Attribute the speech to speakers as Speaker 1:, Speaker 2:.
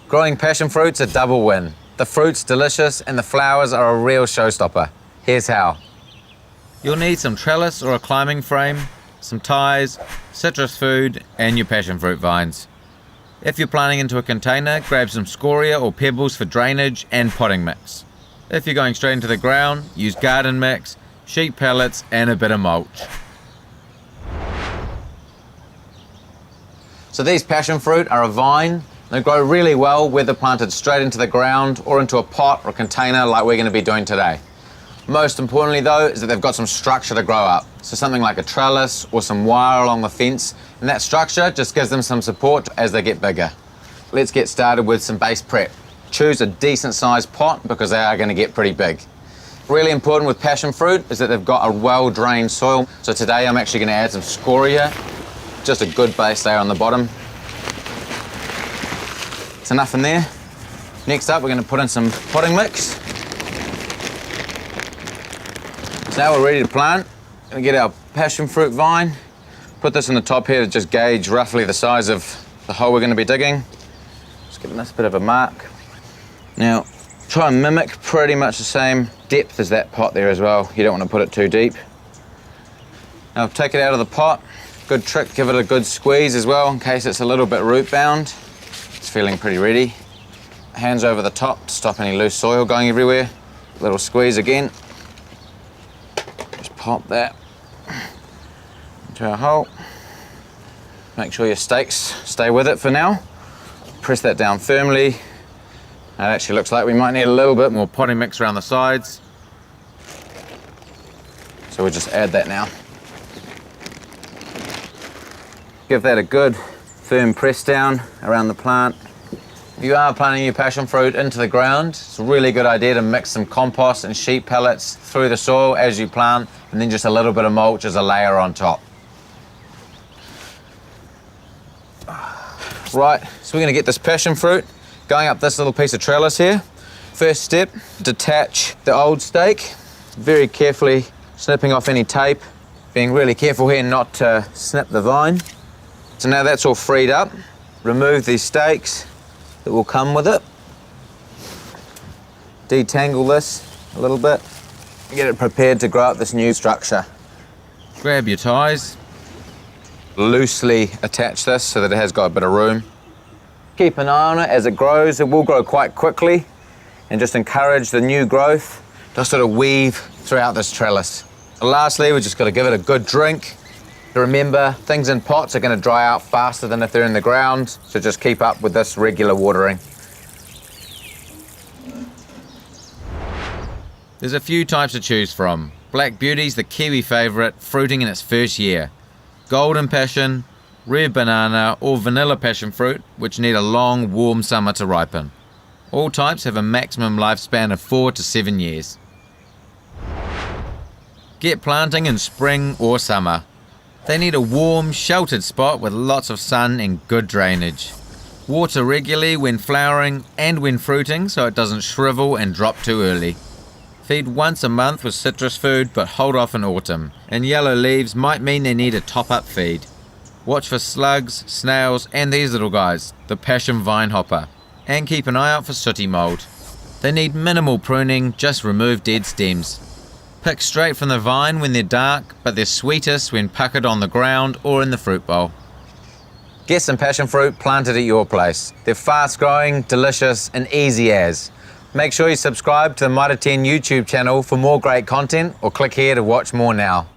Speaker 1: Growing passion fruit's a double win. The fruit's delicious and the flowers are a real showstopper. Here's how. You'll need some trellis or a climbing frame, some ties, citrus food, and your passion fruit vines. If you're planting into a container, grab some scoria or pebbles for drainage and potting mix. If you're going straight into the ground, use garden mix, sheet pellets, and a bit of mulch. So these passion fruit are a vine. They grow really well whether planted straight into the ground or into a pot or container like we're going to be doing today. Most importantly though is that they've got some structure to grow up. So something like a trellis or some wire along the fence, and that structure just gives them some support as they get bigger. Let's get started with some base prep. Choose a decent sized pot because they are going to get pretty big. Really important with passion fruit is that they've got a well-drained soil. So today I'm actually going to add some scoria, just a good base layer on the bottom. It's enough in there. Next up we're going to put in some potting mix. So now we're ready to plant. We're going to get our passion fruit vine, put this in the top here to just gauge roughly the size of the hole we're going to be digging. Just give this bit of a mark. Now, try and mimic pretty much the same depth as that pot there as well. You don't want to put it too deep. Now take it out of the pot. Good trick, give it a good squeeze as well in case it's a little bit root bound. It's feeling pretty ready. Hands over the top to stop any loose soil going everywhere. Little squeeze again. Just pop that into our hole. Make sure your stakes stay with it for now. Press that down firmly. It actually looks like we might need a little bit more potting mix around the sides. So we'll just add that now. Give that a good firm press down around the plant. If you are planting your passion fruit into the ground, it's a really good idea to mix some compost and sheet pellets through the soil as you plant, and then just a little bit of mulch as a layer on top. Right, so we're going to get this passion fruit going up this little piece of trellis here. First step, detach the old stake, very carefully snipping off any tape, being really careful here not to snip the vine. So now that's all freed up, remove these stakes that will come with it. Detangle this a little bit, get it prepared to grow up this new structure. Grab your ties, loosely attach this so that it has got a bit of room. Keep an eye on it as it grows. It will grow quite quickly, and just encourage the new growth to sort of weave throughout this trellis. And lastly, we just got to give it a good drink. Remember, things in pots are going to dry out faster than if they're in the ground, so just keep up with this regular watering. There's a few types to choose from. Black Beauty's the Kiwi favourite, fruiting in its first year. Golden Passion, Red Banana or Vanilla Passion Fruit, which need a long, warm summer to ripen. All types have a maximum lifespan of 4 to 7 years. Get planting in spring or summer. They need a warm, sheltered spot with lots of sun and good drainage. Water regularly when flowering and when fruiting so it doesn't shrivel and drop too early. Feed once a month with citrus food, but hold off in autumn, and yellow leaves might mean they need a top-up feed. Watch for slugs, snails, and these little guys, the passion vine hopper, and keep an eye out for sooty mold. They need minimal pruning, just remove dead stems. Pick straight from the vine when they're dark, but they're sweetest when puckered on the ground or in the fruit bowl. Get some passion fruit planted at your place. They're fast growing, delicious, and easy as. Make sure you subscribe to the Mitre YouTube channel for more great content, or click here to watch more now.